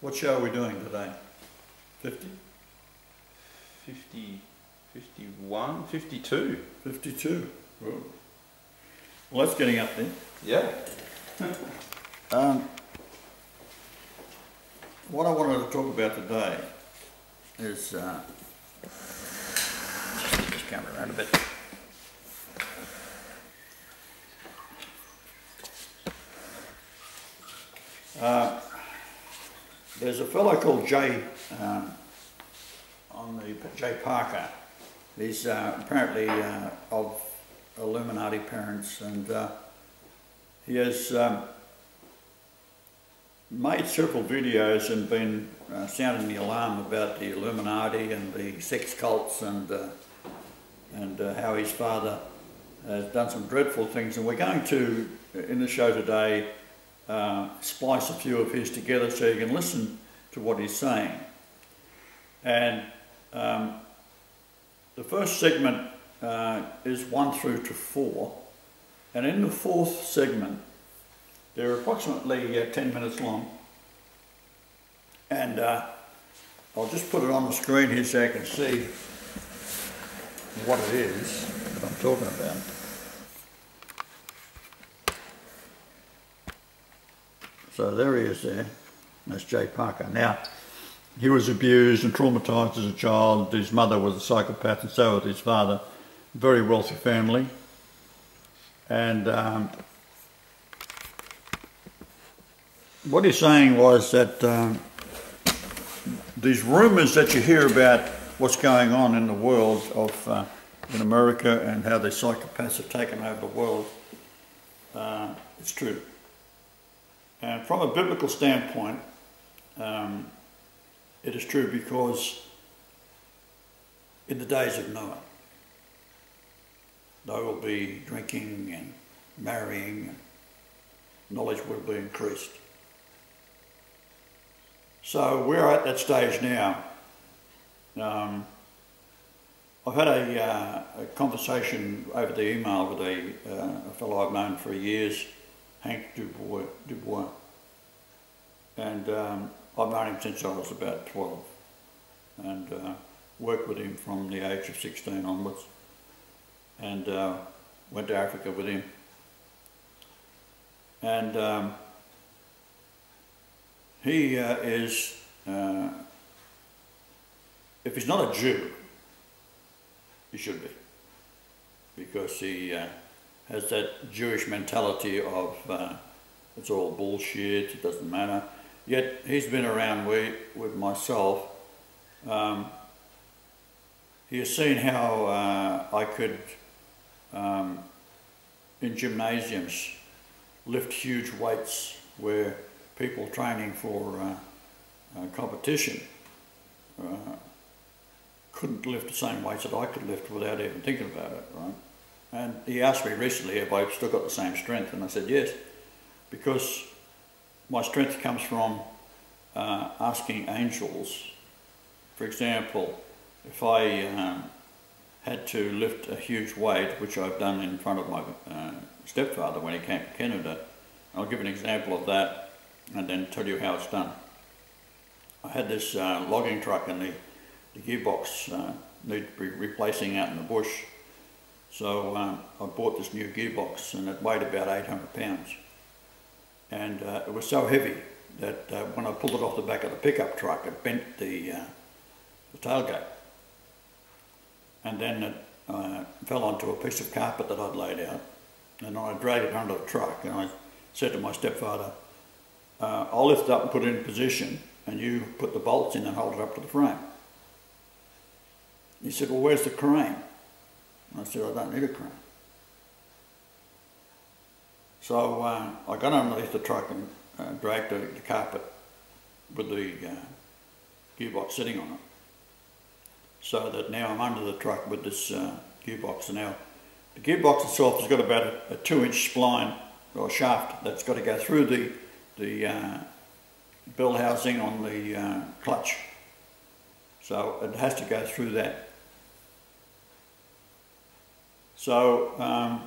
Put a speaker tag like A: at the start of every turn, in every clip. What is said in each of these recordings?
A: What show are we doing today? 50?
B: 50, 51, 52.
A: 52. Well, that's getting up there.
B: Yeah.
A: What I wanted to talk about today is just come around a bit. There's a fellow called Jay Jay Parker. He's apparently of Illuminati parents, and he has made several videos and been sounding the alarm about the Illuminati and the sex cults, and how his father has done some dreadful things. And we're going to, in the show today, splice a few of his together so you can listen to what he's saying. And the first segment is 1 through to 4, and in the fourth segment they're approximately 10 minutes long, and I'll just put it on the screen here so you can see what it is that I'm talking about. So there he is there, that's Jay Parker. Now, he was abused and traumatised as a child. His mother was a psychopath, and so was his father. Very wealthy family. And what he's saying was that these rumours that you hear about what's going on in the world of in America and how the psychopaths have taken over the world, it's true. And from a biblical standpoint, it is true, because in the days of Noah, they will be drinking and marrying, and knowledge will be increased. So we're at that stage now. I've had a conversation over the email with a fellow I've known for years, Hank Dubois. And I've known him since I was about 12, and worked with him from the age of 16 onwards, and went to Africa with him. And he is, if he's not a Jew, he should be, because he has that Jewish mentality of it's all bullshit, it doesn't matter. Yet he's been around with myself. He has seen how I could, in gymnasiums, lift huge weights where people training for competition couldn't lift the same weights that I could lift without even thinking about it, right? And he asked me recently if I've still got the same strength, and I said yes, because my strength comes from asking angels. For example, if I had to lift a huge weight, which I've done in front of my stepfather when he came to Canada, I'll give an example of that and then tell you how it's done. I had this logging truck, and the gearbox needed to be replacing out in the bush. So I bought this new gearbox, and it weighed about 800 pounds. And it was so heavy that when I pulled it off the back of the pickup truck, it bent the tailgate. And then it fell onto a piece of carpet that I'd laid out, and I dragged it under the truck, and I said to my stepfather, I'll lift it up and put it in position, and you put the bolts in and hold it up to the frame. He said, well, where's the crane? And I said, I don't need a crane. So I got underneath the truck and dragged the carpet with the gearbox sitting on it, so that now I'm under the truck with this gearbox. And now the gearbox itself has got about a 2-inch spline or shaft that's got to go through the bell housing on the clutch. So it has to go through that. So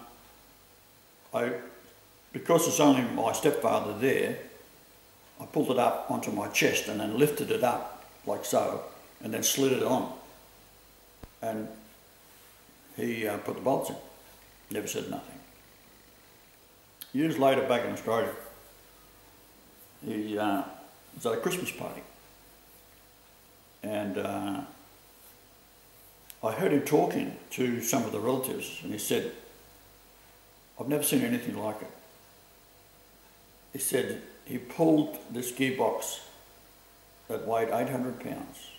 A: because it's only my stepfather there, I pulled it up onto my chest and then lifted it up like so, and then slid it on. And he put the bolts in. Never said nothing. Years later, back in Australia, he was at a Christmas party, and I heard him talking to some of the relatives, and he said, "I've never seen anything like it." He said he pulled this gearbox that weighed 800 pounds.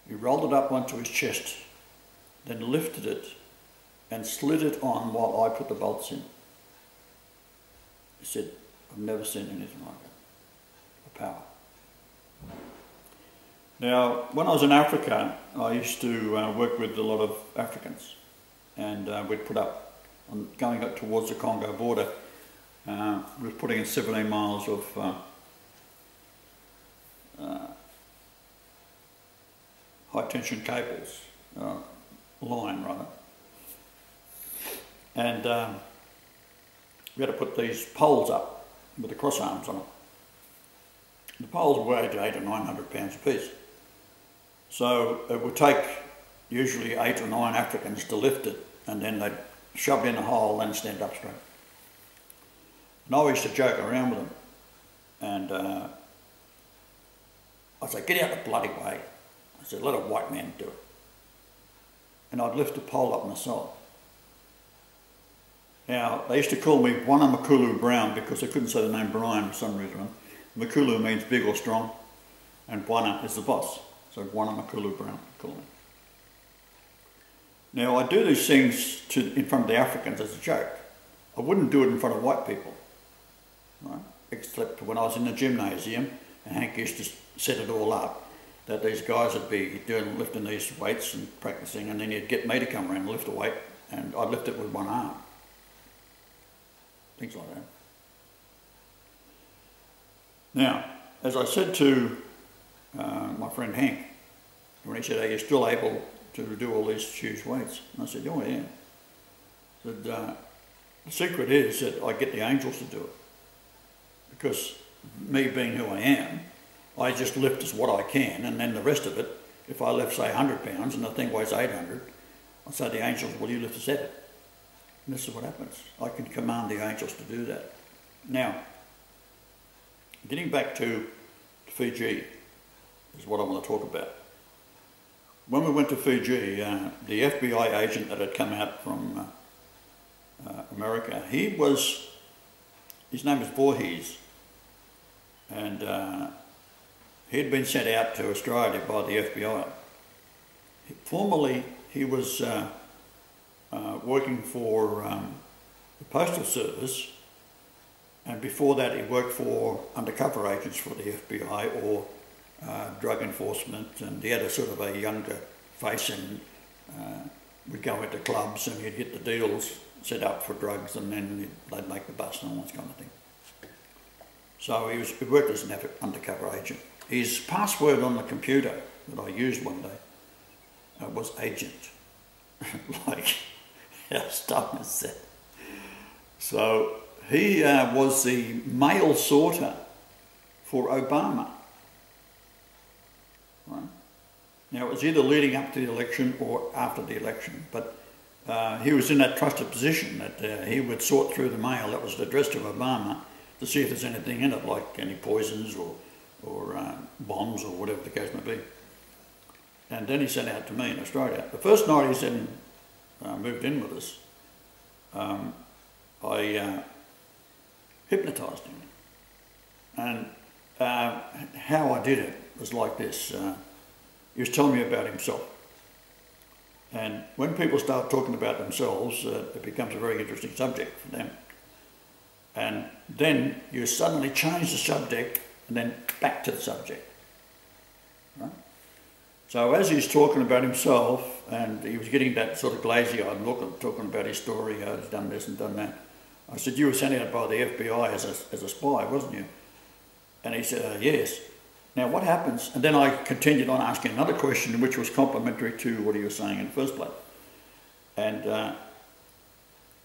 A: He rolled it up onto his chest, then lifted it and slid it on while I put the bolts in. He said, "I've never seen anything like it. The power." Now, when I was in Africa, I used to work with a lot of Africans, and we'd put up, going up towards the Congo border, we were putting in 17 miles of high tension cables, line rather, and we had to put these poles up with the cross arms on them. The poles weighed 800 or 900 pounds apiece. So it would take usually 8 or 9 Africans to lift it, and then they'd shove it in a hole and stand up straight. And I used to joke around with them, and I'd say, "Get out the bloody way." I said, "Let a white man do it." And I'd lift the pole up myself. Now, they used to call me Wana Makulu Brown because they couldn't say the name Brian for some reason. Makulu means big or strong, and Wana is the boss. So Wana Makulu Brown, call me. Now, I do these things in front of the Africans as a joke. I wouldn't do it in front of white people, right? Except when I was in the gymnasium, and Hank used to set it all up, that these guys would be lifting these weights and practicing, and then he'd get me to come around and lift a weight, and I'd lift it with one arm. Things like that. Now, as I said to my friend Hank, when he said, "Are you still able to do all these huge weights?" And I said, "Oh yeah." I said, the secret is that I get the angels to do it. Because me being who I am, I just lift as what I can, and then the rest of it, if I lift say 100 pounds and the thing weighs 800, I say to the angels, "Will you lift a 7?" And this is what happens. I can command the angels to do that. Now, getting back to Fiji is what I want to talk about. When we went to Fiji, the FBI agent that had come out from America, his name is Voorhees, and he'd been sent out to Australia by the FBI. Formerly, he was working for the Postal Service, and before that he worked for undercover agents for the FBI or drug enforcement, and he had a sort of a younger face, and would go into clubs and he'd get the deals set up for drugs, and then they'd make the bust and all that kind of thing. So he worked as an undercover agent. His password on the computer that I used one day was agent, like how Stone said. So he was the mail sorter for Obama. Right? Now, it was either leading up to the election or after the election, but he was in that trusted position that he would sort through the mail that was addressed to Obama to see if there's anything in it, like any poisons or bombs or whatever the case may be. And then he sent out to me in Australia. The first night he said, moved in with us, I hypnotised him. And how I did it was like this. He was telling me about himself. And when people start talking about themselves, it becomes a very interesting subject for them. And then you suddenly change the subject and then back to the subject. Right? So as he's talking about himself, and he was getting that sort of glazy-eyed look, talking about his story, how he's done this and done that, I said, "You were sent out by the FBI as a spy, wasn't you?" And he said, "Yes." Now what happens, and then I continued on asking another question which was complementary to what he was saying in the first place. And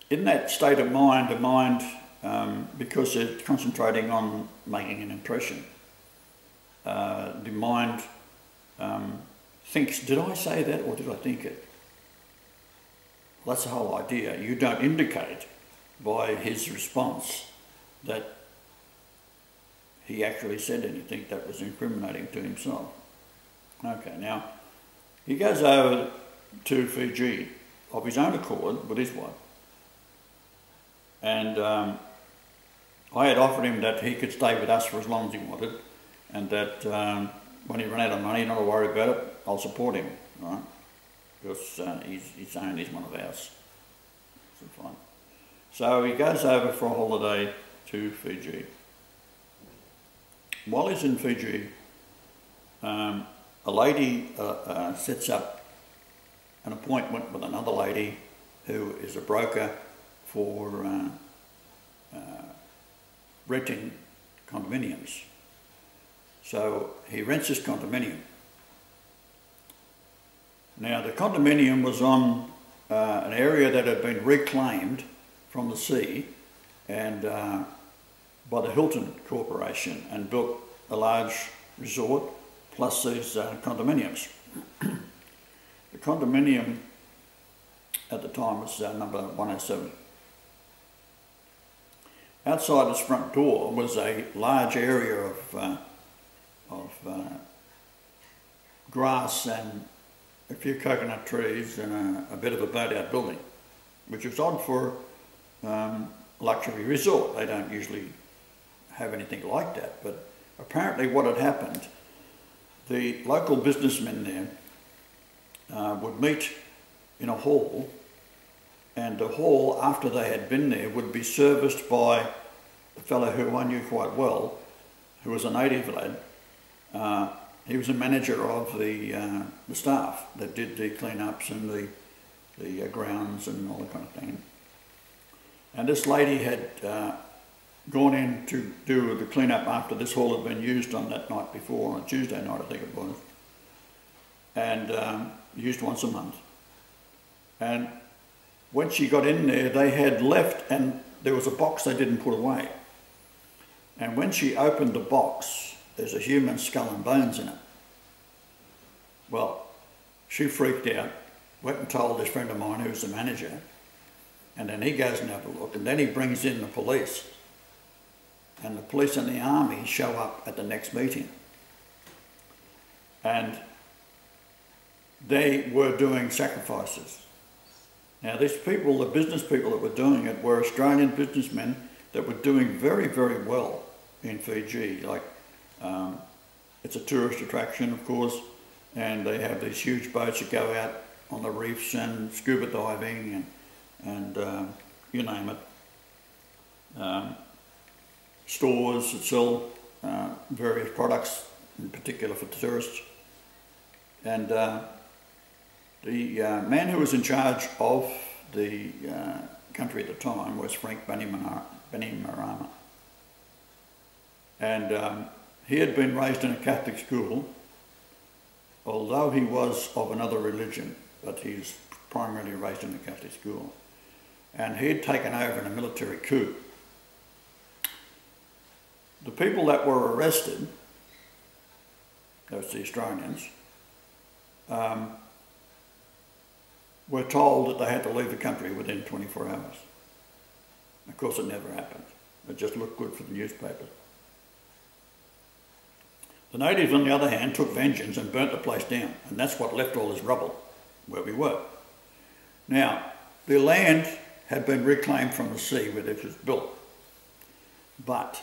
A: in that state of mind, the mind because they're concentrating on making an impression. The mind thinks, did I say that or did I think it? Well, that's the whole idea. You don't indicate by his response that he actually said anything that was incriminating to himself. Okay, now he goes over to Fiji of his own accord with his wife, and I had offered him that he could stay with us for as long as he wanted, and that when he ran out of money, not to worry about it, I'll support him, right? Because he's owned, he's one of ours. So fine. So he goes over for a holiday to Fiji. While he's in Fiji, a lady sets up an appointment with another lady who is a broker for renting condominiums. So he rents this condominium. Now the condominium was on an area that had been reclaimed from the sea and by the Hilton Corporation, and built a large resort plus these condominiums. The condominium at the time was number 107. Outside its front door was a large area of grass and a few coconut trees and a bit of a burnt-out building, which was odd for a luxury resort. They don't usually have anything like that, but apparently what had happened, the local businessmen there would meet in a hall, and the hall, after they had been there, would be serviced by a fellow who I knew quite well, who was a native lad. He was a manager of the staff that did the clean-ups and the grounds and all that kind of thing. And this lady had gone in to do the clean-up after this hall had been used on that night before, on a Tuesday night I think it was, and used once a month. And when she got in there, they had left and there was a box they didn't put away. And when she opened the box, there's a human skull and bones in it. Well, she freaked out, went and told this friend of mine who's the manager, and then he goes and has a look, and then he brings in the police. And the police and the army show up at the next meeting. And they were doing sacrifices. Now these people, the business people that were doing it, were Australian businessmen that were doing very, very well in Fiji. Like, it's a tourist attraction, of course, and they have these huge boats that go out on the reefs and scuba diving and you name it. Stores that sell various products, in particular for tourists. And the man who was in charge of the country at the time was Frank Bainimarama. And he had been raised in a Catholic school, although he was of another religion, but he's primarily raised in a Catholic school. And he had taken over in a military coup. The people that were arrested, those the Australians, were told that they had to leave the country within 24 hours. Of course, it never happened. It just looked good for the newspapers. The natives, on the other hand, took vengeance and burnt the place down, and that's what left all this rubble where we were. Now, the land had been reclaimed from the sea where it was built, but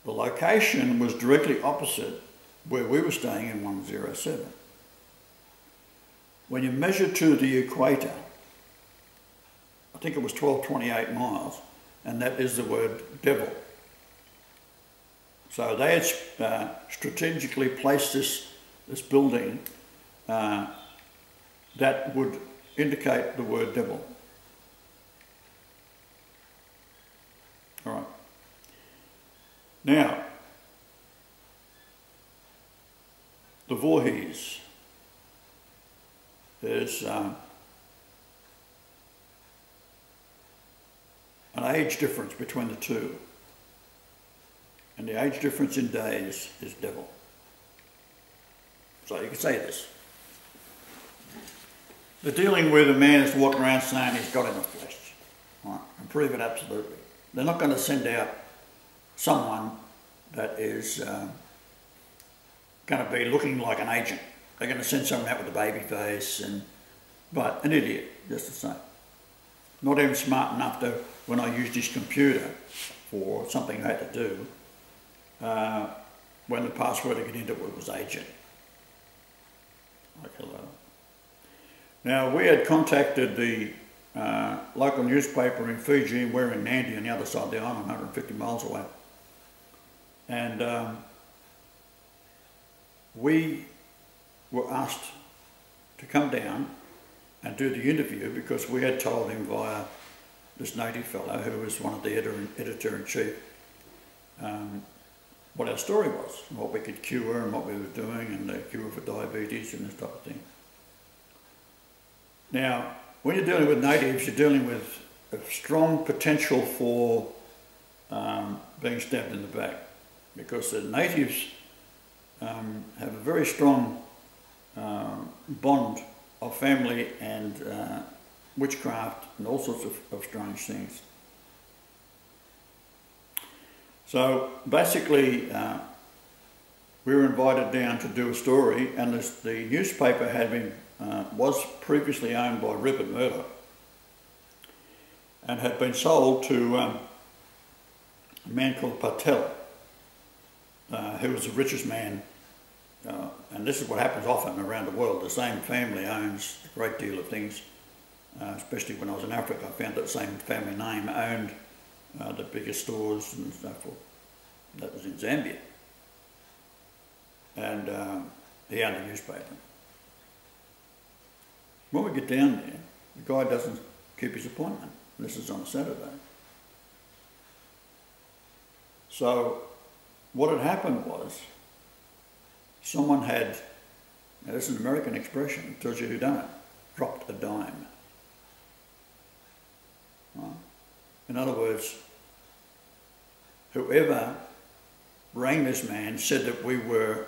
A: the location was directly opposite where we were staying in 107. When you measure to the equator, I think it was 1228 miles, and that is the word devil. So they had strategically placed this building that would indicate the word devil. All right. Now, the Voorhees is an age difference between the two. And the age difference in days is devil. So you could say this. They're dealing with a man that's walking around saying he's God in the flesh. Right? And prove it absolutely. They're not going to send out someone that is going to be looking like an agent. They're going to send someone out with a baby face, but an idiot, just the same. Not even smart enough to, when I used his computer for something I had to do, when the password to get into it was agent. Like hello. Now, we had contacted the local newspaper in Fiji. We're in Nandi on the other side of the island, 150 miles away. And we were asked to come down and do the interview because we had told him via this native fellow who was one of the editor-in-chief what our story was, what we could cure and what we were doing, and the cure for diabetes and this type of thing. Now, when you're dealing with natives, you're dealing with a strong potential for being stabbed in the back, because the natives have a very strong bond of family and witchcraft and all sorts of strange things. So basically, we were invited down to do a story, and the newspaper had been was previously owned by Rupert Murdoch and had been sold to a man called Patel, who was the richest man. And this is what happens often around the world. The same family owns a great deal of things, especially when I was in Africa. I found that same family name owned the biggest stores and so forth. That was in Zambia. And he owned a newspaper. When we get down there, the guy doesn't keep his appointment. This is on a Saturday. So what had happened was, someone had, now this is an American expression, it tells you who done it, dropped a dime. Right? In other words, whoever rang this man said that we were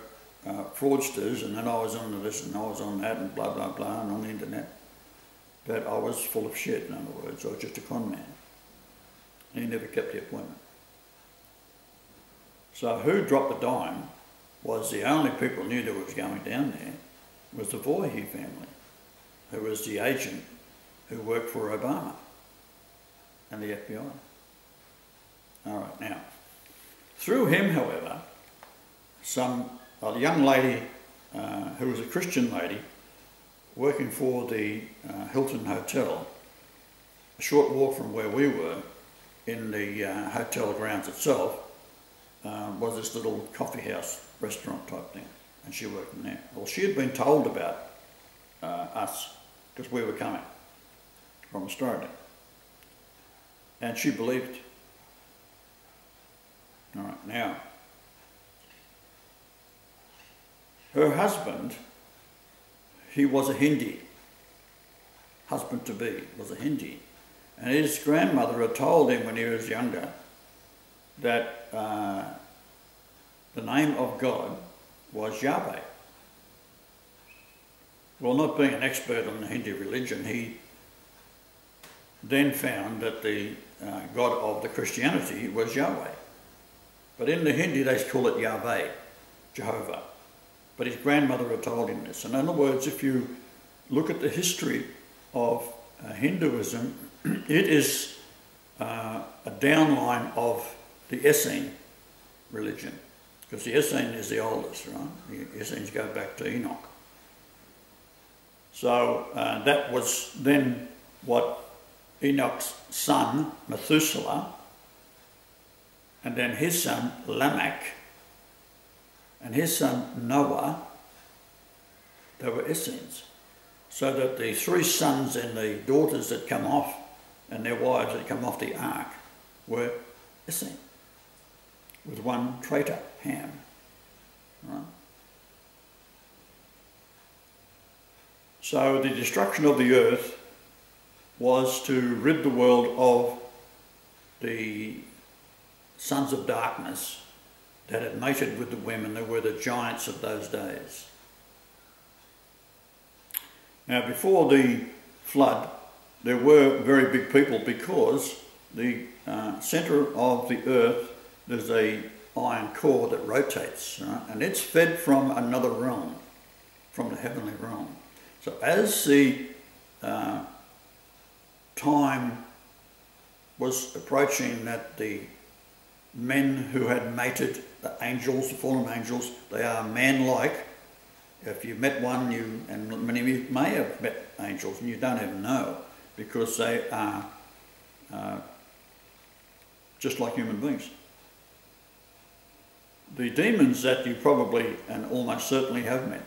A: fraudsters, and then I was on this and I was on that and blah, blah, blah, and on the internet, that I was full of shit, in other words. I was just a con man. And he never kept the appointment. So who dropped the dime was the only people who knew that was going down there was the Voorhees family, who was the agent who worked for Obama and the FBI. All right, now, through him, however, a young lady who was a Christian lady working for the Hilton Hotel, a short walk from where we were in the hotel grounds itself, was this little coffee house restaurant type thing, and she worked in there. Well, she had been told about us because we were coming from Australia, and she believed. All right, now, her husband, he was a Hindi, husband-to-be was a Hindi, and his grandmother had told him when he was younger that the name of God was Yahweh. Well, not being an expert on the Hindu religion, he then found that the God of the Christianity was Yahweh. But in the Hindi they call it Yahweh, Jehovah. But his grandmother had told him this. And in other words, if you look at the history of Hinduism, it is a downline of the Essene religion. Because the Essene is the oldest, right? The Essenes go back to Enoch. So that was then what Enoch's son, Methuselah, and then his son, Lamech, and his son, Noah, they were Essenes. So that the three sons and the daughters that come off, and their wives that come off the ark, were Essene, with one traitor, Ham. Right? So the destruction of the earth was to rid the world of the sons of darkness that had mated with the women. They were the giants of those days. Now, before the flood, there were very big people, because the centre of the earth, there's a iron core that rotates, right? And it's fed from another realm, from the heavenly realm. So as the time was approaching that the men who had mated, the angels, the fallen angels, they are man-like. If you met one, and many of you may have met angels and you don't even know, because they are just like human beings. The demons that you probably and almost certainly have met,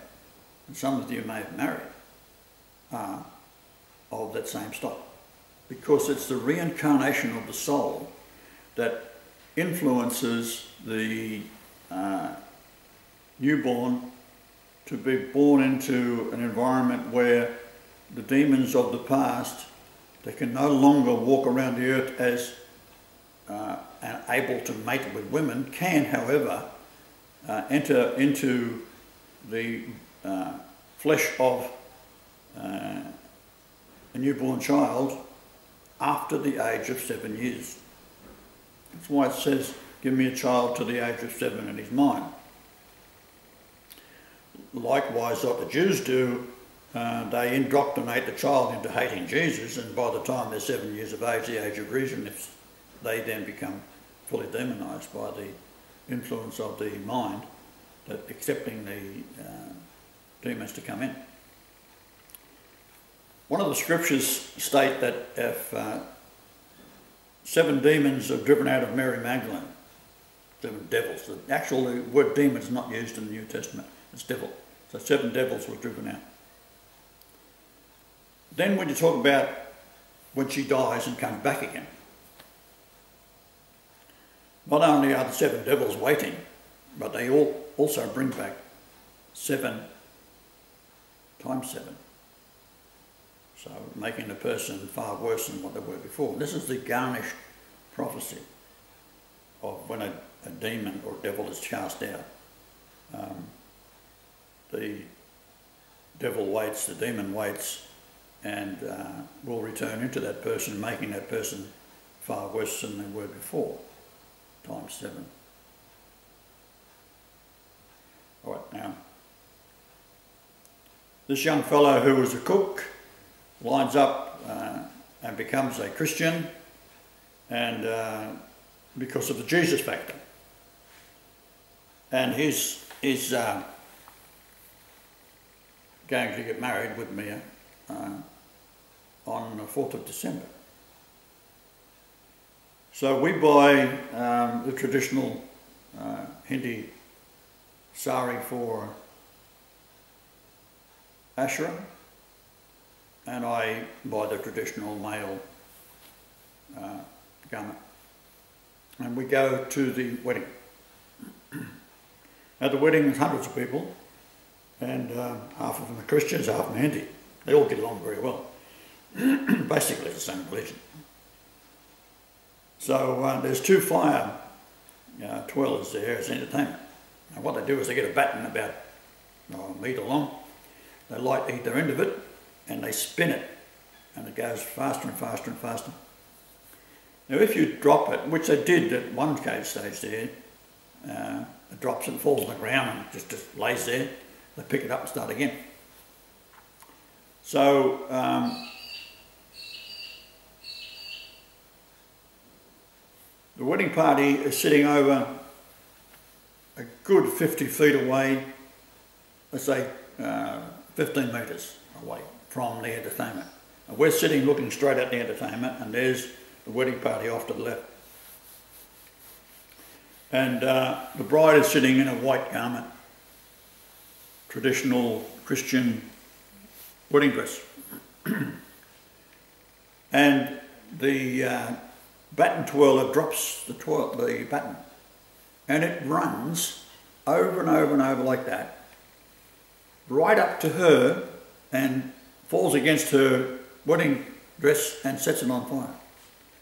A: and some of you may have married, are of that same stock, because it's the reincarnation of the soul that influences the newborn to be born into an environment where the demons of the past, they can no longer walk around the earth as and able to mate with women, can, however, enter into the flesh of a newborn child after the age of 7 years. That's why it says, give me a child to the age of 7 and he's mine. Likewise, what the Jews do, they indoctrinate the child into hating Jesus, and by the time they're 7 years of age, the age of reason, they then become fully demonised by the influence of the mind, that accepting the demons to come in. One of the scriptures state that if 7 demons are driven out of Mary Magdalene, 7 devils, the actual word demon is not used in the New Testament, it's devil. So 7 devils were driven out. Then when you talk about when she dies and comes back again, not only are the 7 devils waiting, but they also bring back 7 times 7. So making the person far worse than what they were before. This is the garnished prophecy of when a demon or devil is cast out. The devil waits, the demon waits, and will return into that person, making that person far worse than they were before, times 7. All right, now, this young fellow who was a cook lines up and becomes a Christian, and because of the Jesus factor. And he's going to get married with me on the 4th of December. So we buy the traditional Hindi sari for Asherah, and I buy the traditional male garment. And we go to the wedding. At the wedding there's hundreds of people, and half of them are Christians, half of them are Hindi. They all get along very well. Basically it's the same religion. So there's 2 fire twirlers there as entertainment. And what they do is they get a baton about a metre long, they light either end of it and they spin it, and it goes faster and faster and faster. Now if you drop it, which they did at one stage there, it drops and falls on the ground and just lays there, they pick it up and start again. So the wedding party is sitting over a good 50 feet away, let's say 15 metres away from the entertainment. And we're sitting looking straight at the entertainment, and there's the wedding party off to the left. And the bride is sitting in a white garment, traditional Christian wedding dress. And the baton twirler drops the baton, and it runs over and over and over like that, right up to her, and falls against her wedding dress and sets it on fire.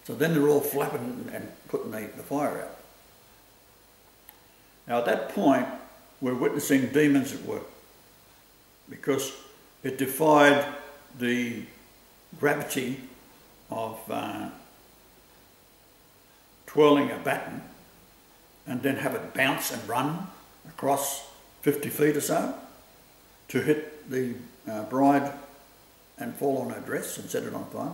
A: So then they're all flapping and putting the fire out. Now at that point, we're witnessing demons at work, because it defied the gravity of twirling a baton and then have it bounce and run across 50 feet or so to hit the bride and fall on her dress and set it on fire.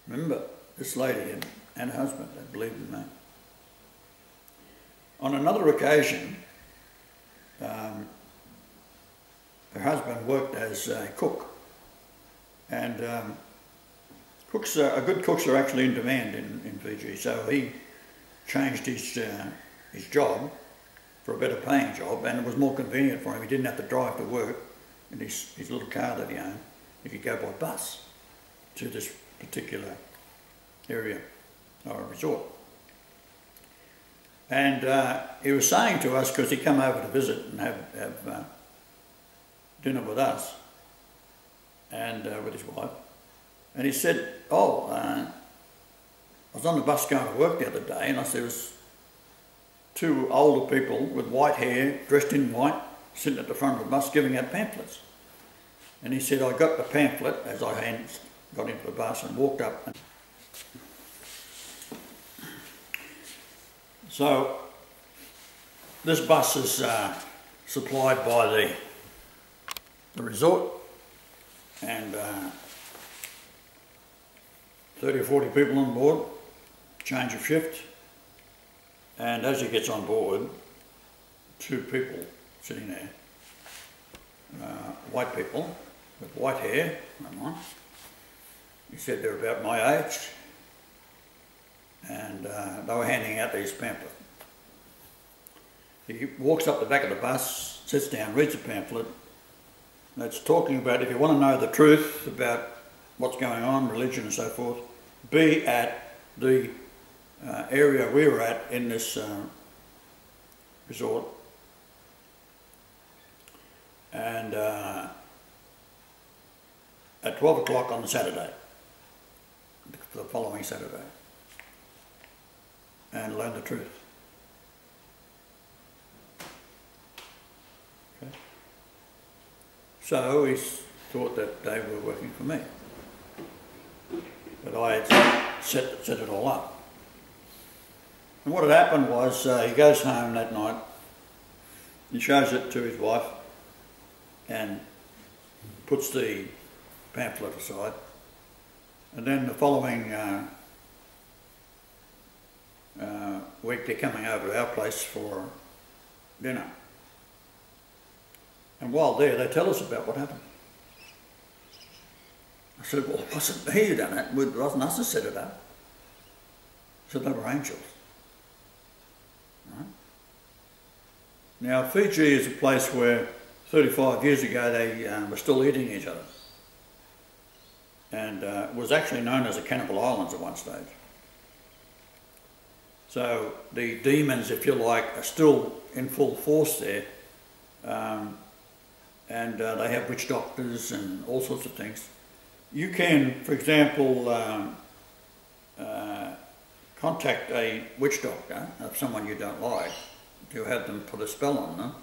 A: Remember, this lady and her husband, they believed in that. On another occasion, her husband worked as a cook, and good cooks are actually in demand in Fiji, so he changed his job for a better paying job, and it was more convenient for him. He didn't have to drive to work in his little car that he owned. He could go by bus to this particular area or resort. And he was saying to us, because he'd come over to visit and have dinner with us and with his wife, and he said, I was on the bus going to work the other day, and I said, there was two older people with white hair, dressed in white, sitting at the front of the bus giving out pamphlets. And he said, I got the pamphlet as I got into the bus and walked up. So this bus is supplied by the resort, and 30 or 40 people on board, change of shift, and as he gets on board, two people sitting there, white people with white hair, he said they're about my age, and they were handing out these pamphlets. He walks up the back of the bus, sits down, reads the pamphlet, and it's talking about, if you want to know the truth about what's going on, religion and so forth, be at the area we were at in this resort, and at 12 o'clock on the Saturday, the following Saturday, and learn the truth. Okay. So he thought that they were working for me, but I had set it all up. And what had happened was he goes home that night, he shows it to his wife and puts the pamphlet aside, and then the following week they're coming over to our place for dinner. And while there, they tell us about what happened. I said, well, it wasn't me who done it, it wasn't us who set it up. I said, they were angels. Right? Now, Fiji is a place where 35 years ago they were still eating each other. And it was actually known as the Cannibal Islands at one stage. So the demons, if you like, are still in full force there. And they have witch doctors and all sorts of things. You can, for example, contact a witch doctor of someone you don't like to have them put a spell on them.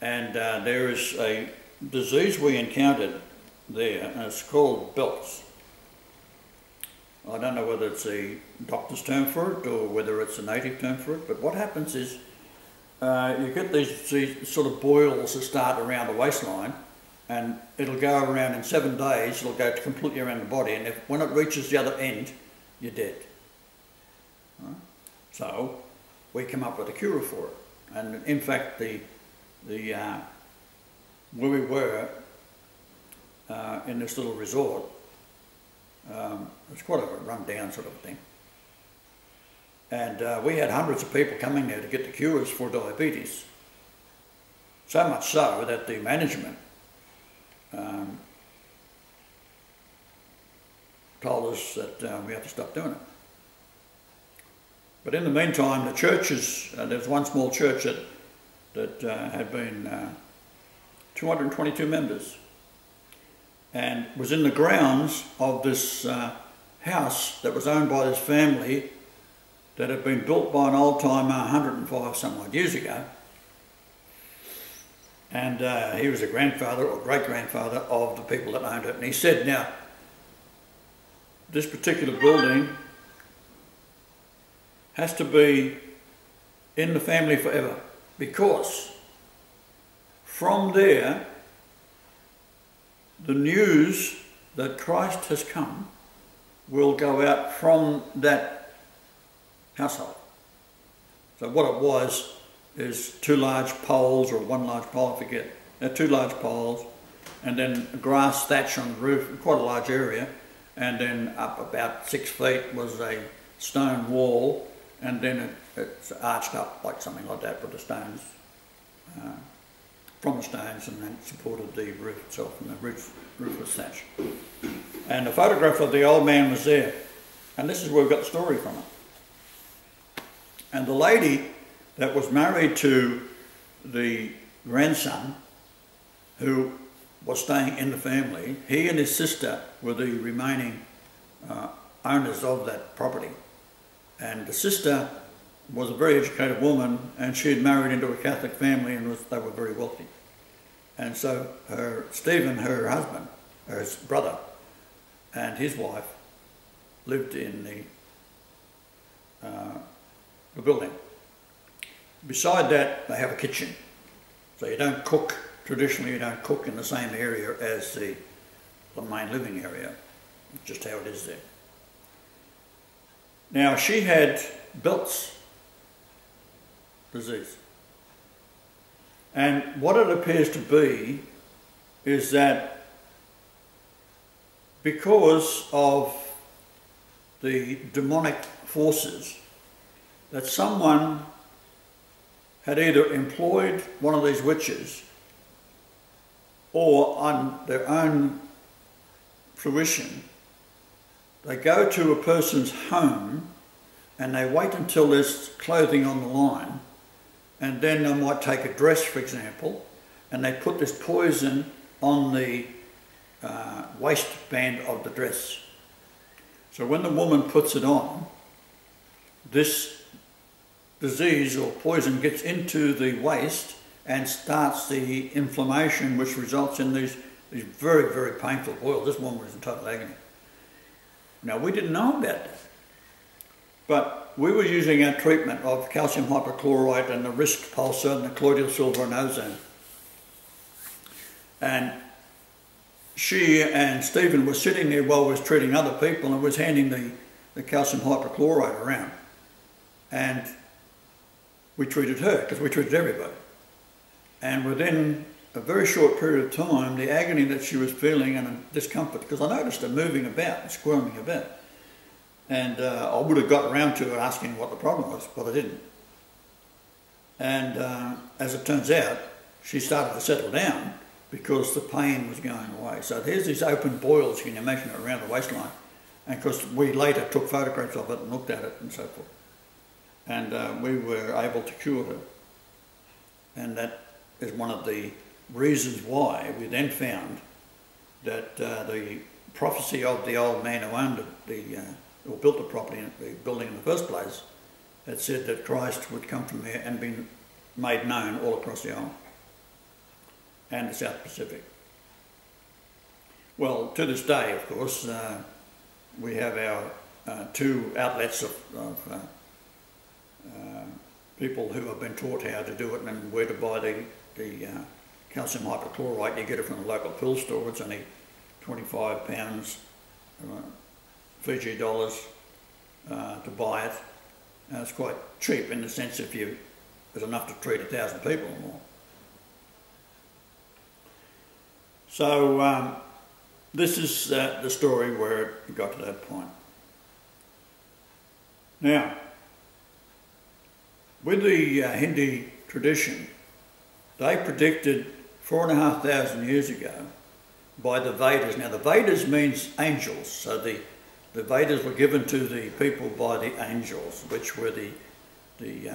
A: And there is a disease we encountered there, and it's called belts. I don't know whether it's a doctor's term for it or whether it's a native term for it, but what happens is you get these sort of boils that start around the waistline, and it'll go around in 7 days, it'll go completely around the body, and when it reaches the other end, you're dead. Right? So we come up with a cure for it. And in fact, where we were in this little resort, it's quite a run-down sort of thing. And we had hundreds of people coming there to get the cures for diabetes. So much so that the management told us that we had to stop doing it. But in the meantime, the churches, there was one small church that had been 222 members. and was in the grounds of this house that was owned by this family that had been built by an old-timer 105 some odd years ago. And he was a grandfather or great-grandfather of the people that owned it. And he said, now, this particular building has to be in the family forever, because from there, the news that Christ has come will go out from that household. So what it was is two large poles, or one large pole, I forget. Two large poles, and then grass thatch on the roof, quite a large area, and then up about 6 feet was a stone wall, and then it's arched up like something like that with the stones, from the stones, and then supported the roof itself, and the roof was thatched. And a photograph of the old man was there, and this is where we got the story from it. And the lady that was married to the grandson, who was staying in the family, he and his sister were the remaining owners of that property. And the sister was a very educated woman, and she had married into a Catholic family, and they were very wealthy. And so Stephen, her husband, her brother, and his wife lived in the building. Beside that, they have a kitchen. So you don't cook, traditionally you don't cook in the same area as the main living area. It's just how it is there. Now, she had Bell's disease. And what it appears to be is that because of the demonic forces, that someone had either employed one of these witches, or on their own fruition, they go to a person's home and they wait until there's clothing on the line, and then they might take a dress, for example, and they put this poison on the waistband of the dress. So when the woman puts it on, this disease or poison gets into the waist and starts the inflammation, which results in these very, very painful boils. This woman was in total agony. Now, we didn't know about that, but we were using our treatment of calcium hypochlorite and the wrist pulsar and the colloidal silver and ozone. And she and Stephen were sitting there while we was treating other people, and was handing the calcium hypochlorite around. And we treated her, because we treated everybody. And within a very short period of time, the agony that she was feeling and a discomfort, because I noticed her moving about and squirming about. And I would have got around to her asking what the problem was, but I didn't. And as it turns out, she started to settle down because the pain was going away. So there's these open boils, you can imagine, around the waistline. And of course, we later took photographs of it and looked at it and so forth. And we were able to cure her. And that is one of the reasons why we then found that the prophecy of the old man who owned or built the property, the building in the first place, had said that Christ would come from there and be made known all across the island and the South Pacific. Well, to this day, of course, we have our two outlets of people who have been taught how to do it and where to buy the calcium hypochlorite. You get it from the local pill store. It's only £25 Fiji dollars to buy it. It's quite cheap in the sense if there's enough to treat 1,000 people or more. So this is the story where it got to that point. Now, with the Hindi tradition, they predicted 4,500 years ago by the Vedas. Now, the Vedas means angels, so the Vedas were given to the people by the angels, which were the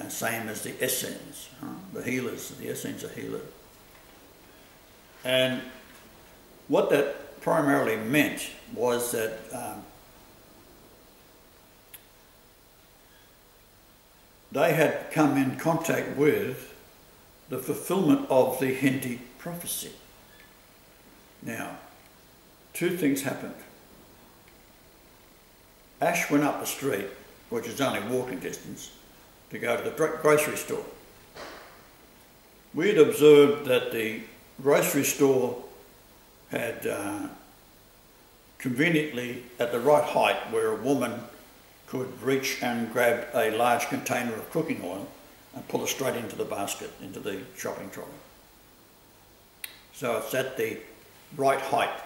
A: same as the Essenes, the healers. The Essenes are healers. And what that primarily meant was that they had come in contact with the fulfillment of the Hindi prophecy. Now, two things happened. Ash went up the street, which is only walking distance, to go to the grocery store. We had observed that the grocery store had conveniently at the right height where a woman could reach and grab a large container of cooking oil and pull it straight into the basket, into the shopping trolley. So it's at the right height.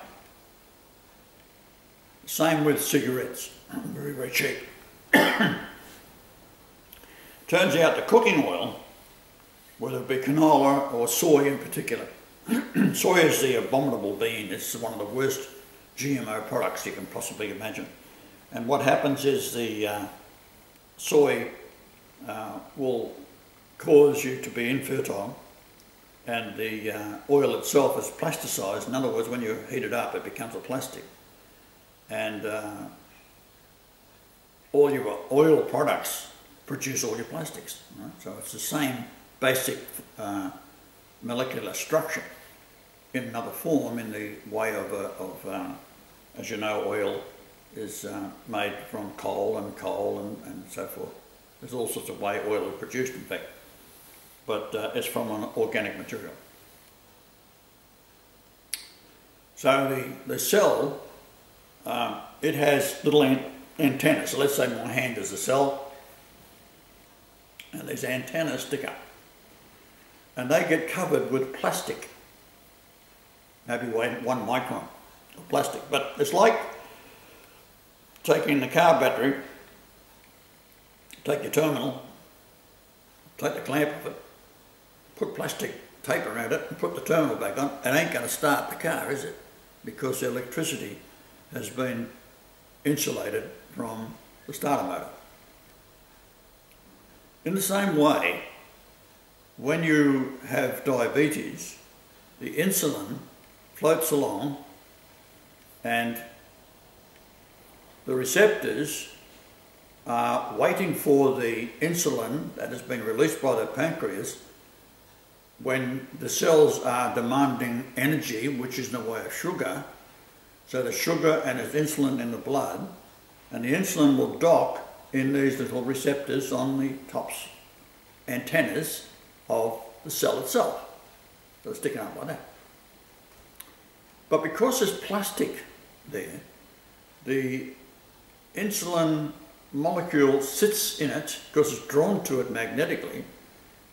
A: Same with cigarettes, very, very cheap. Turns out the cooking oil, whether it be canola or soy in particular, soy is the abominable bean. It's one of the worst GMO products you can possibly imagine. And what happens is the soy will cause you to be infertile, and the oil itself is plasticized. In other words, when you heat it up, it becomes a plastic. And all your oil products produce all your plastics. Right? So it's the same basic molecular structure in another form, in the way of as you know, oil is made from coal and so forth. There's all sorts of way oil is produced, in fact, but it's from an organic material. So the cell, it has little antennas. So let's say my hand is a cell, and these antennas stick up, and they get covered with plastic, maybe 1 micron of plastic. But it's like taking the car battery, take your terminal, take the clamp of it, put plastic tape around it and put the terminal back on. It ain't going to start the car, is it? Because the electricity has been insulated from the starter motor. In the same way, when you have diabetes, the insulin floats along and the receptors are waiting for the insulin that has been released by the pancreas when the cells are demanding energy, which is in the way of sugar. So the sugar and there's insulin in the blood, and the insulin will dock in these little receptors on the tops antennas of the cell itself. So it's sticking up like that. But because there's plastic there, the insulin molecule sits in it because it's drawn to it magnetically,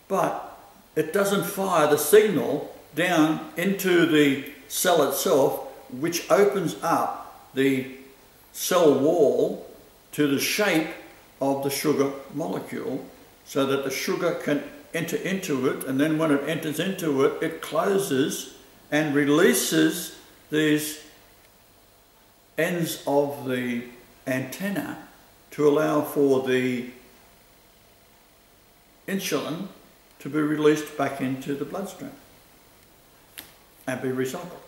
A: but it doesn't fire the signal down into the cell itself, which opens up the cell wall to the shape of the sugar molecule so that the sugar can enter into it, and then when it enters into it, it closes and releases these ends of the antenna to allow for the insulin to be released back into the bloodstream and be recycled.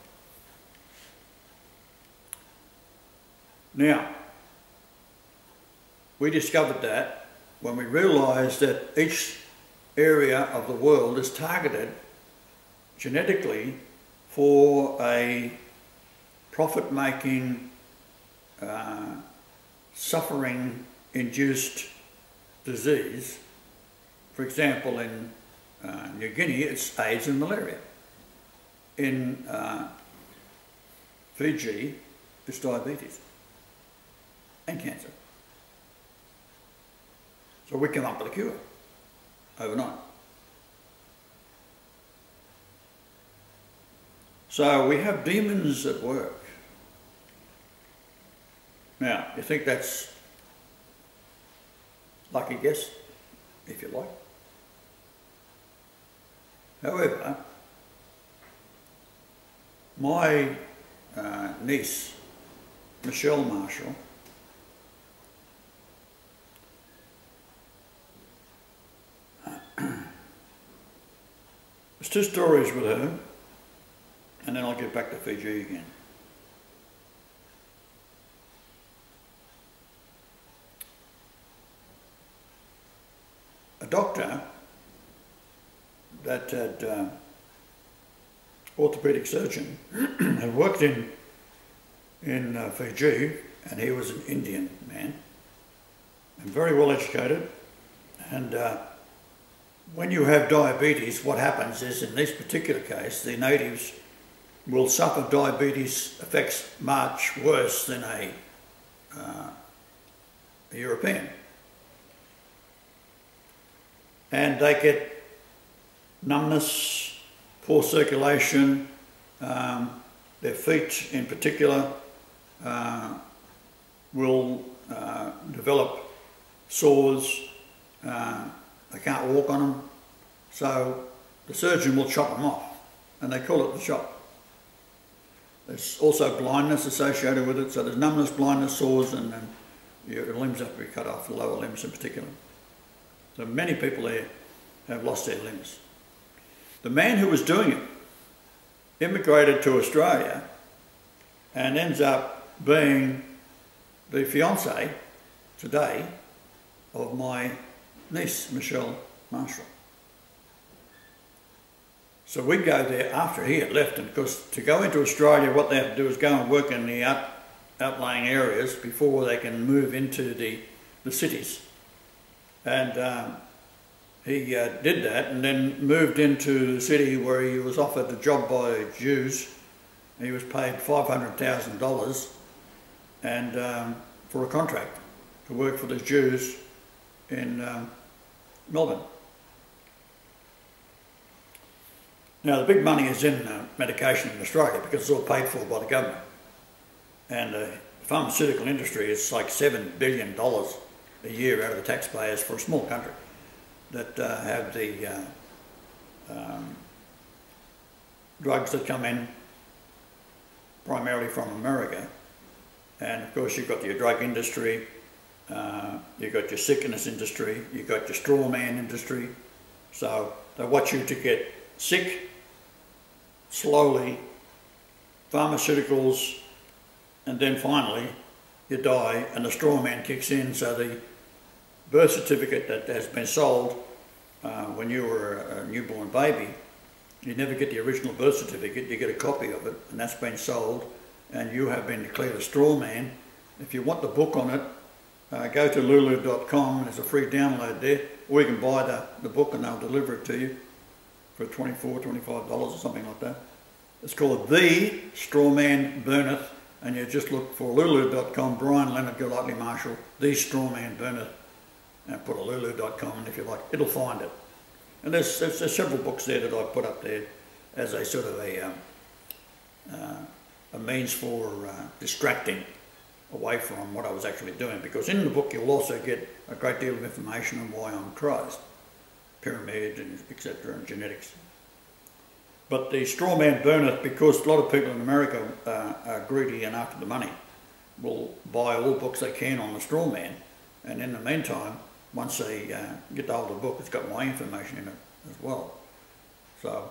A: Now, we discovered that when we realised that each area of the world is targeted genetically for a profit-making, suffering-induced disease. For example, in New Guinea, it's AIDS and malaria. In Fiji, it's diabetes and cancer. So we came up with a cure overnight. So we have demons at work. Now, you think that's lucky guess, if you like. However, my niece, Michelle Marshall, there's two stories with her, and then I'll get back to Fiji again. that had orthopaedic surgeon had worked in Fiji, and he was an Indian man and very well educated. And when you have diabetes, what happens is, in this particular case, the natives will suffer diabetes effects much worse than a European. And they get numbness, poor circulation, their feet in particular will develop sores, they can't walk on them, so the surgeon will chop them off, and they call it the chop. There's also blindness associated with it, so there's numbness, blindness, sores, and your limbs have to be cut off, the lower limbs in particular. So many people there have lost their limbs. The man who was doing it immigrated to Australia and ends up being the fiance today of my niece, Michelle Marshall. So we go there after he had left, and because to go into Australia, what they have to do is go and work in the outlying areas before they can move into the cities. And he did that, and then moved into the city where he was offered a job by Jews. He was paid $500,000 and for a contract to work for the Jews in Melbourne. Now the big money is in medication in Australia because it's all paid for by the government. And the pharmaceutical industry is like $7 billion a year out of the taxpayers for a small country that have the drugs that come in primarily from America. And of course you've got your drug industry, you've got your sickness industry, you've got your straw man industry. So they want you to get sick slowly, pharmaceuticals, and then finally you die and the straw man kicks in. So the birth certificate that has been sold when you were a newborn baby, you never get the original birth certificate, you get a copy of it, and that's been sold and you have been declared a straw man. If you want the book on it, go to lulu.com, there's a free download there, or you can buy the book and they'll deliver it to you for $24, $25 or something like that. It's called The Straw Man Burneth, and you just look for lulu.com, Brian Leonard Golightly Marshall, The Straw Man Burneth, and put a lulu.com, and if you like, it'll find it. And there's several books there that I put up there as a sort of a means for distracting away from what I was actually doing, because in the book you'll also get a great deal of information on why I'm Christ, pyramid and etc. and genetics. But the straw man burneth, because a lot of people in America are greedy and after the money, will buy all books they can on the straw man, and in the meantime, once they get the hold of the book, it's got my information in it as well. So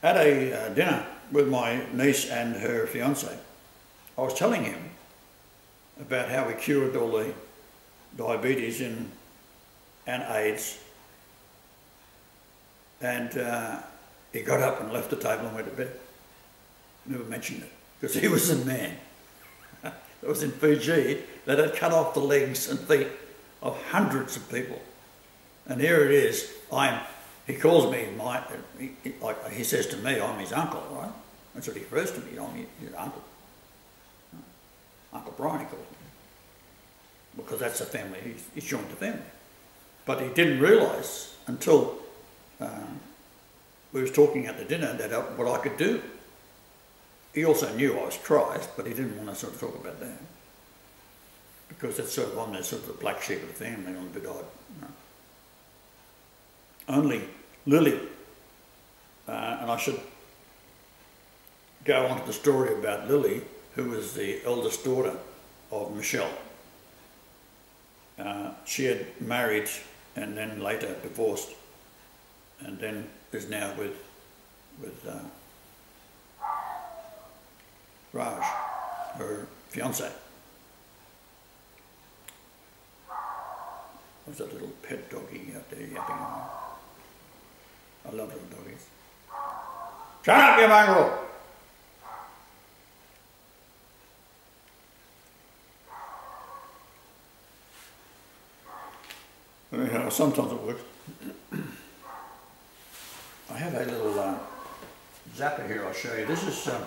A: at a dinner with my niece and her fiance, I was telling him about how we cured all the diabetes and AIDS, and he got up and left the table and went to bed. Never mentioned it, because he was a man that was in Fiji that had cut off the legs and feet of hundreds of people. And here it is, he calls me, like he says to me, I'm his uncle, right? That's what he refers to me, I'm his uncle. Uncle Brian, he calls me. Because that's the family, he's joined the family. But he didn't realise until we was talking at the dinner that what I could do. He also knew I was Christ, but he didn't want to sort of talk about that, because that's sort of on the sort of the black sheep of the family, on the bit odd. You know. Only Lily, and I should go on to the story about Lily, who was the eldest daughter of Michelle. She had married and then later divorced, and then is now with Raj, her fiance. There's a little pet doggy out there yapping away. I love little doggies. Shut up, you mongrel! Anyhow, sometimes it works. I have a little zapper here I'll show you. This is the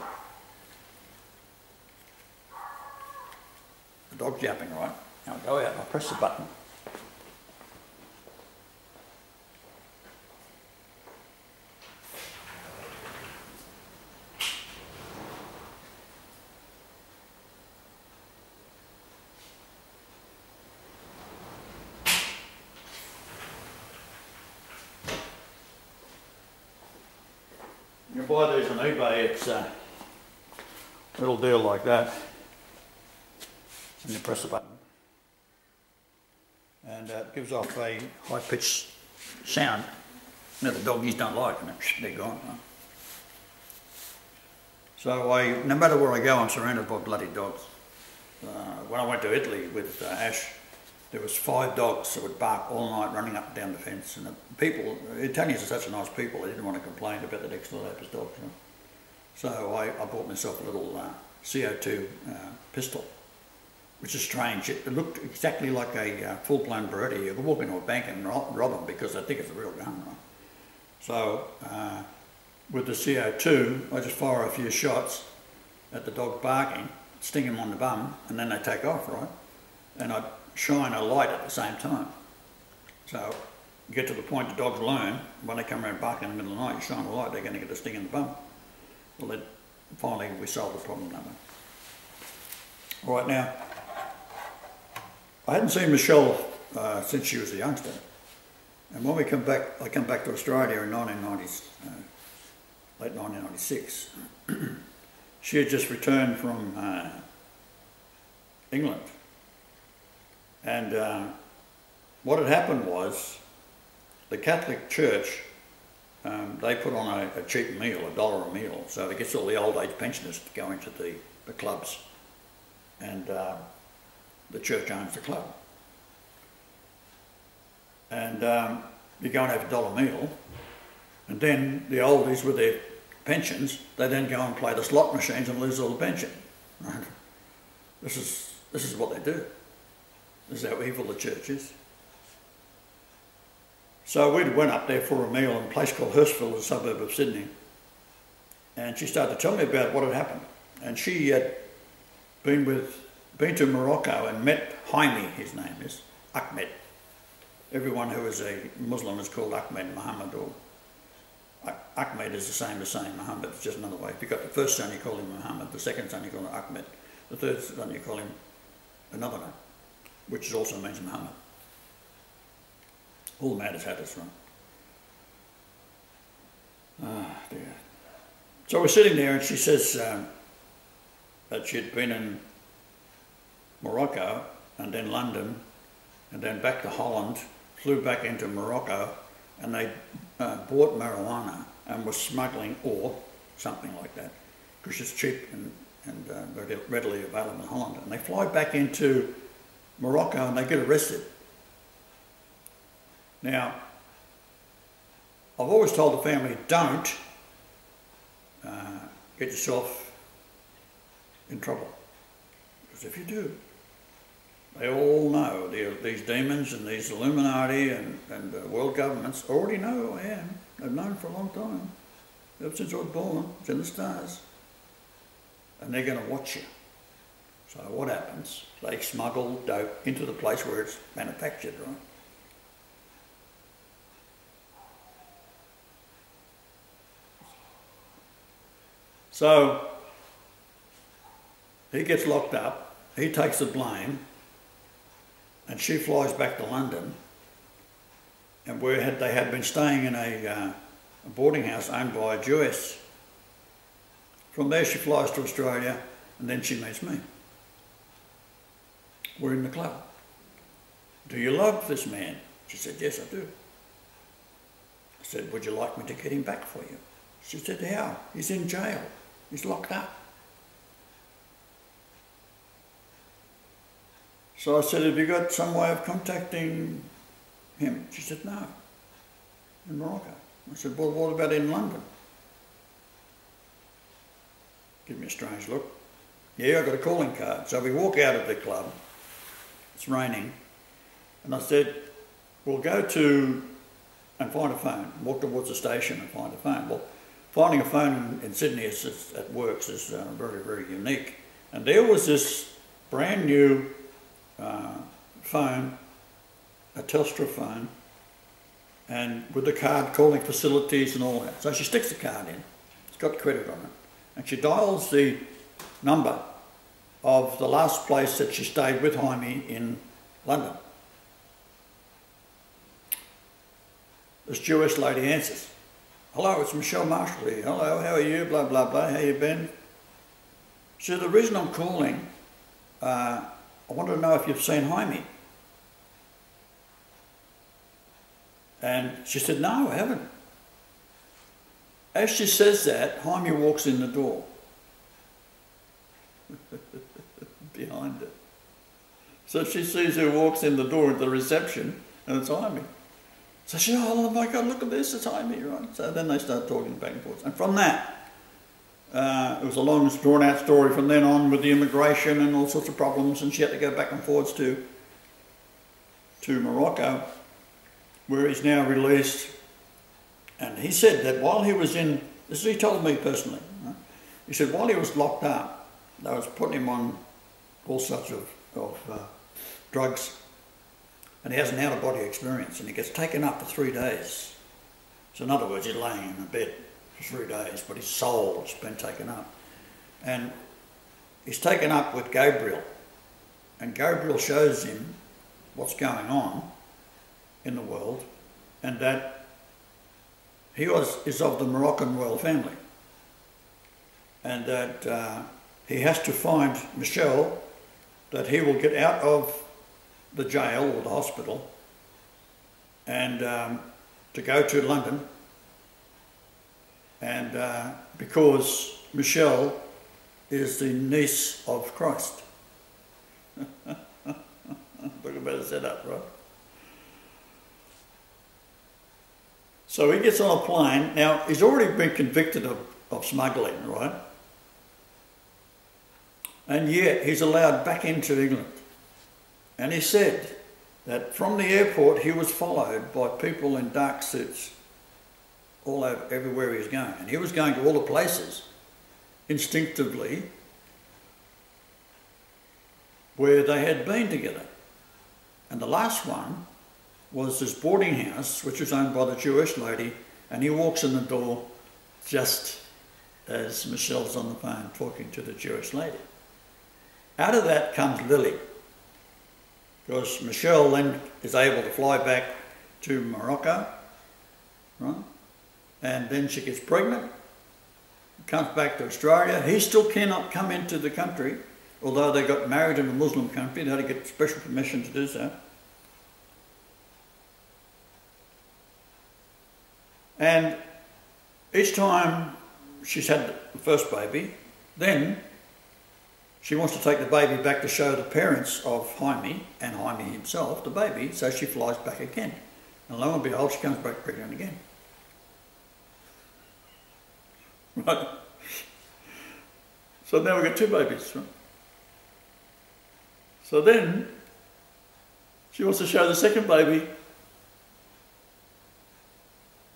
A: dog's yapping, right? Now I'll go out and I'll press the button. You buy these on eBay, it's a little deal like that. And you press the button. And it gives off a high-pitched sound. Now the doggies don't like it, they're gone. Right? So no matter where I go, I'm surrounded by bloody dogs. When I went to Italy with Ash, there was 5 dogs that would bark all night running up and down the fence. And the Italians are such nice people, they didn't want to complain about the next door neighbour's dogs. You know? So I bought myself a little CO2 pistol, which is strange. It looked exactly like a full-blown Beretta. You could walk into a bank and rob them because they think it's a real gun. Right? So with the CO2, I just fire a few shots at the dog barking, sting him on the bum, and then they take off, right? And I shine a light at the same time. So you get to the point the dogs learn, when they come around barking in the middle of the night, you shine a light, they're going to get a sting in the bum. Well, then finally we solved the problem that way. All right, now, I hadn't seen Michelle since she was a youngster. And when I come back to Australia in late 1996, she had just returned from England. And what had happened was the Catholic Church, they put on a cheap meal, $1 a meal, so it gets all the old age pensioners to go into the clubs. And the church owns the club. And you go and have $1 meal, and then the oldies with their pensions, they then go and play the slot machines and lose all the pension. Right? This is what they do. This is how evil the church is. So we went up there for a meal in a place called Hurstville, a suburb of Sydney. And she started to tell me about what had happened. And she had been to Morocco and met Jaime, his name is, Ahmed. Everyone who is a Muslim is called Ahmed, Muhammad, or Ahmed is the same as saying Muhammad, it's just another way. If you've got the first son, you call him Muhammad, the second son, you call him Ahmed, the third son, you call him another name, which also means Muhammad. All the matters had this, right? Ah, dear. So we're sitting there and she says that she'd been in Morocco and then London and then back to Holland, flew back into Morocco, and they bought marijuana and were smuggling or something like that because it's cheap and readily available in Holland. And they fly back into Morocco and they get arrested. Now, I've always told the family, don't get yourself in trouble. Because if you do, they all know, these demons and these Illuminati and world governments already know who I am. They've known for a long time. Ever since I was born, it's in the stars. And they're going to watch you. So what happens? They smuggle dope into the place where it's manufactured, right? So he gets locked up, he takes the blame, and she flies back to London, and they had been staying in a boarding house owned by a Jewess. From there she flies to Australia, and then she meets me. We're in the club. Do you love this man? She said, yes, I do. I said, would you like me to get him back for you? She said, how? He's in jail. He's locked up. So I said, have you got some way of contacting him? She said, no, in Morocco. I said, well, what about in London? Give me a strange look. Yeah, I got a calling card. So we walk out of the club. It's raining. And I said, we'll go to and find a phone. Walk towards the station and find a phone. Well, finding a phone in Sydney at Works is very, very unique. And there was this brand new phone, a Telstra phone, and with the card calling facilities and all that. So she sticks the card in. It's got credit on it. And she dials the number of the last place that she stayed with Jaime in London. This Jewish lady answers. Hello, it's Michelle Marshall here. Hello, how are you? Blah, blah, blah. How you been? She said, the reason I'm calling, I wanted to know if you've seen Jaime. And she said, no, I haven't. As she says that, Jaime walks in the door. Behind her. So she sees who walks in the door at the reception, and it's Jaime. So she said, oh my God, look at this, it's Jaime, right? So then they start talking back and forth. And from that, it was a long, drawn-out story from then on with the immigration and all sorts of problems, and she had to go back and forwards to Morocco, where he's now released. And he said that while he was in, this is he told me personally, right? He said while he was locked up, they was putting him on all sorts of drugs, and he has an out-of-body experience, and he gets taken up for 3 days. So in other words, he's laying in a bed for 3 days, but his soul has been taken up. And he's taken up with Gabriel, and Gabriel shows him what's going on in the world, and that he is of the Moroccan royal family, and that he has to find Michelle, that he will get out of the jail or the hospital and to go to London, and because Michelle is the niece of Christ. Look about the setup, right? So he gets on a plane. Now, he's already been convicted of smuggling, right? And yet he's allowed back into England. And he said that from the airport he was followed by people in dark suits all over, everywhere he was going. And he was going to all the places instinctively where they had been together. And the last one was this boarding house, which was owned by the Jewish lady, and he walks in the door just as Michelle's on the phone talking to the Jewish lady. Out of that comes Lily, because Michelle then is able to fly back to Morocco, right? And then she gets pregnant, comes back to Australia. He still cannot come into the country, although they got married in a Muslim country. They had to get special permission to do so. And each time she's had the first baby, then she wants to take the baby back to show the parents of Jaime and Jaime himself the baby, so she flies back again. And lo and behold, she comes back pregnant again. Right? So now we've got 2 babies, right? So then she wants to show the second baby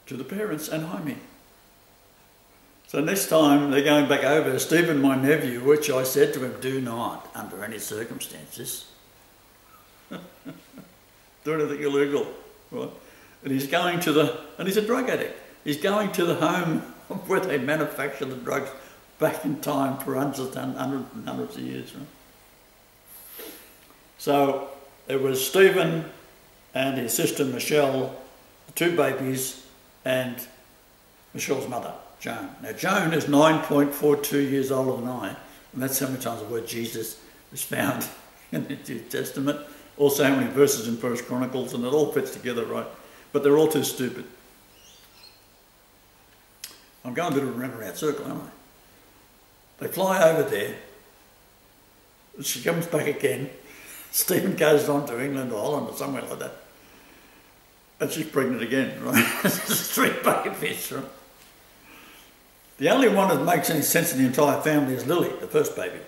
A: to the parents and Jaime. So next time they're going back over, Stephen, my nephew, which I said to him, do not, under any circumstances, do anything illegal, right? And he's going to the, and he's a drug addict, he's going to the home where they manufacture the drugs back in time for hundreds of years, right? So it was Stephen and his sister Michelle, the 2 babies, and Michelle's mother, Joan. Now Joan is 9.42 years older than I, and that's how many times the word Jesus is found in the New Testament. Also how many verses in First Chronicles, and it all fits together, right? But they're all too stupid. I'm going a bit of a roundabout circle, aren't I? They fly over there, she comes back again, Stephen goes on to England or Holland or somewhere like that. And she's pregnant again, right? 3 babies, right? The only one that makes any sense in the entire family is Lily, the first baby.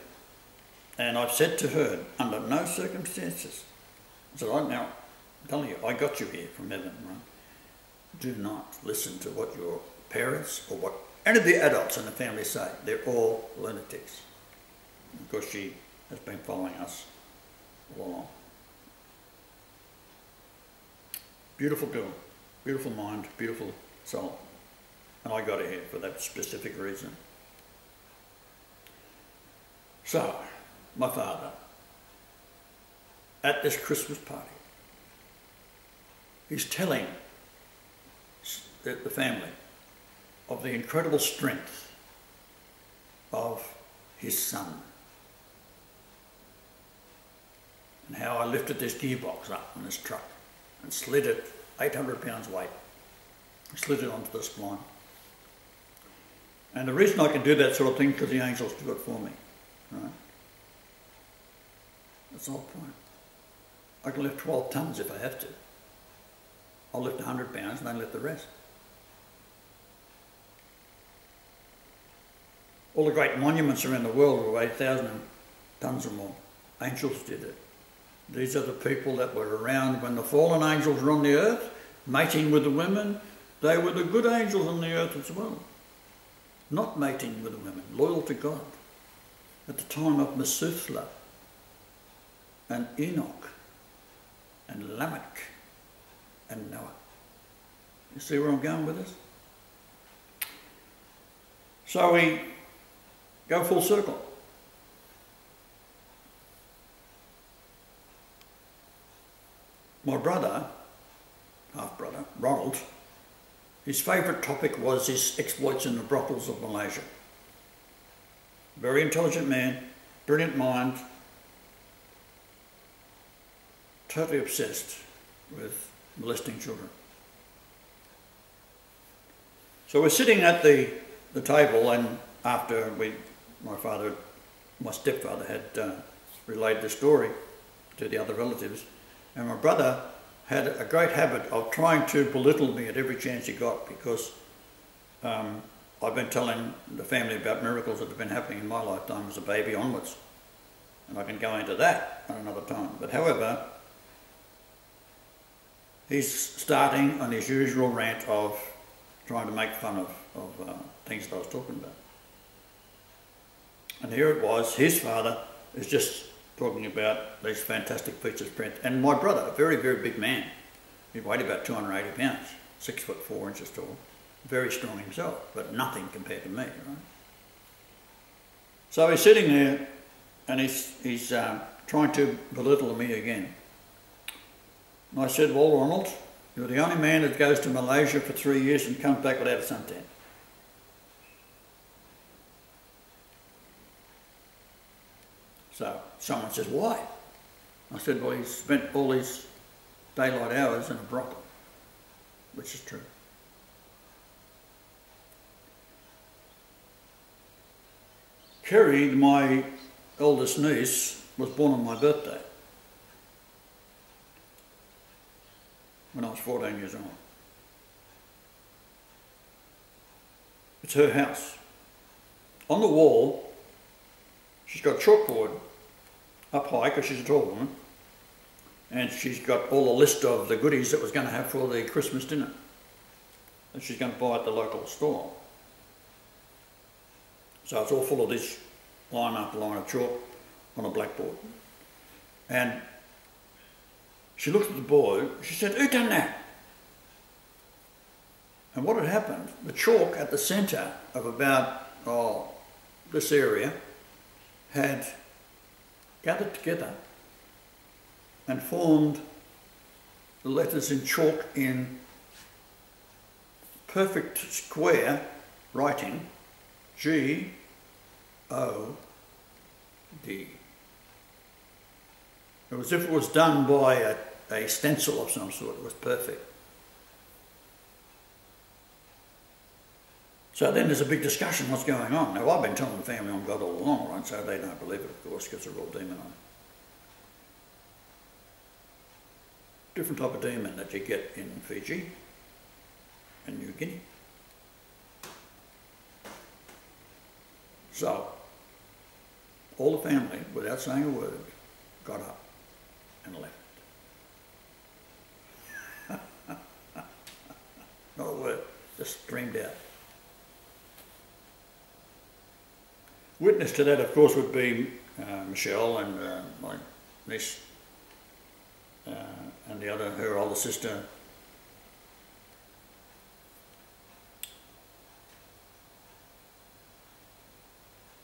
A: And I've said to her, under no circumstances, I said, now, I'm telling you, I got you here from heaven, right? Do not listen to what your parents or what any of the adults in the family say. They're all lunatics. Because she has been following us all along. Beautiful girl, beautiful mind, beautiful soul. And I got her here for that specific reason. So, my father, at this Christmas party, he's telling the family of the incredible strength of his son. And how I lifted this gearbox up on this truck and slid it, 800 pounds weight, slid it onto the spline. And the reason I can do that sort of thing is because the angels do it for me, right? That's the whole point. I can lift 12 tons if I have to. I'll lift 100 pounds and then lift the rest. All the great monuments around the world were 8,000 tons or more. Angels did it. These are the people that were around when the fallen angels were on the earth, mating with the women. They were the good angels on the earth as well. Not mating with the women, loyal to God. At the time of Methuselah and Enoch and Lamech and Noah. You see where I'm going with this? So we go full circle. My brother, half-brother, Ronald, his favourite topic was his exploits in the brothels of Malaysia. Very intelligent man, brilliant mind, totally obsessed with molesting children. So we're sitting at the table, and after my stepfather had relayed the story to the other relatives, and my brother had a great habit of trying to belittle me at every chance he got, because I've been telling the family about miracles that have been happening in my lifetime as a baby onwards. And I can go into that at another time. But however, he's starting on his usual rant of trying to make fun of things that I was talking about. And here it was, his father is just talking about these fantastic features of strength. And my brother, a very, very big man, he weighed about 280 pounds, 6 foot 4 inches tall, very strong himself, but nothing compared to me, right? So he's sitting there and he's trying to belittle me again. And I said, well, Ronald, you're the only man that goes to Malaysia for 3 years and comes back without a suntan. So someone says, why? I said, well, he's spent all his daylight hours in a brothel, which is true. Kerry, my eldest niece, was born on my birthday when I was 14 years old. It's her house. On the wall, she's got a chalkboard up high because she's a tall woman, and she's got all the list of the goodies that was going to have for the Christmas dinner that she's going to buy at the local store. So it's all full of this line after line of chalk on a blackboard. And she looked at the board, she said, who done that? And what had happened, the chalk at the centre of about this area had gathered together and formed the letters in chalk in perfect square writing, G-O-D. It was as if it was done by a stencil of some sort. It was perfect. So then there's a big discussion, what's going on? Now, I've been telling the family I'm God all along, right? So they don't believe it, of course, because they're all demonized. different type of demon that you get in Fiji and New Guinea. So, all the family, without saying a word, got up and left. Not a word, just streamed out. Witness to that, of course, would be Michelle and my niece and her older sister.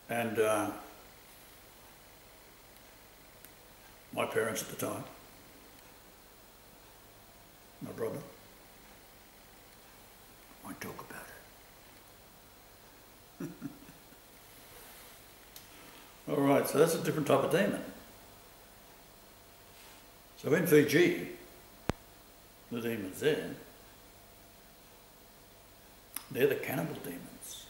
A: And my parents at the time, my brother. I won't talk about it. All right, so that's a different type of demon. So in Fiji, the demons there, they're the cannibal demons.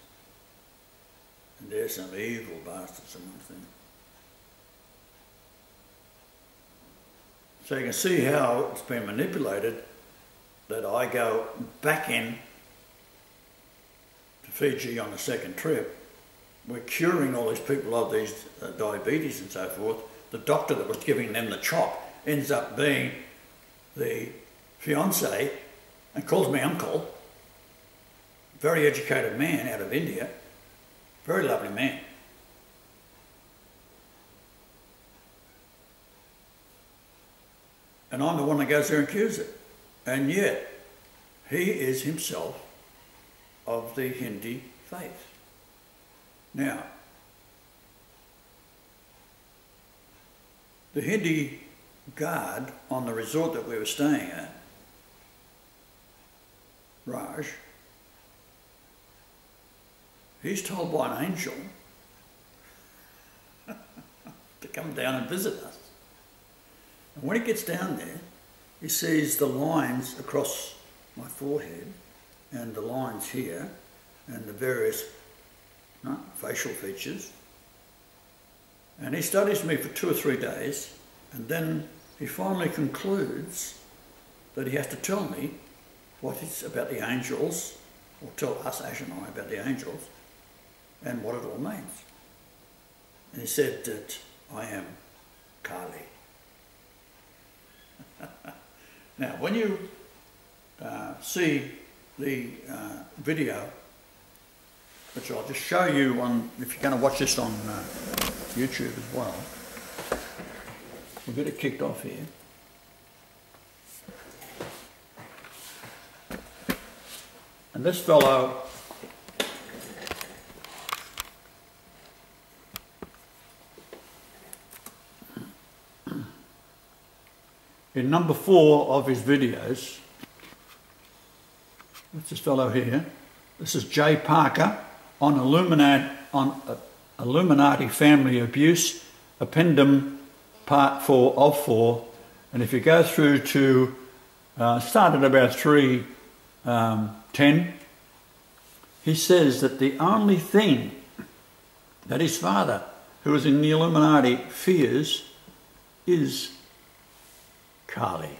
A: And there's some evil bastards amongst them. So you can see how it's been manipulated that I go back in to Fiji on the second trip. We're curing all these people of these diabetes and so forth. The doctor that was giving them the chop ends up being the fiance and calls me uncle. Very educated man out of India. Very lovely man. And I'm the one that goes there and cures it. And yet, he is himself of the Hindi faith. Now, the Hindi guard on the resort that we were staying at, Raj, he's told by an angel to come down and visit us. And when he gets down there, he sees the lines across my forehead and the lines here and the various facial features. And he studies me for 2 or 3 days, and then he finally concludes that he has to tell me what it's about the angels, or tell us, Ash and I, about the angels, and what it all means. And he said that I am Kali. Now, when you see the video, which I'll just show you on, if you're going to watch this on YouTube as well, we'll get it kicked off here. And this fellow in number 4 of his videos, what's this fellow here? This is Jay Parker on Illuminati family abuse, Appendum Part 4 of 4. And if you go through to, start at about 3:10, he says that the only thing that his father, who is in the Illuminati, fears is Kali.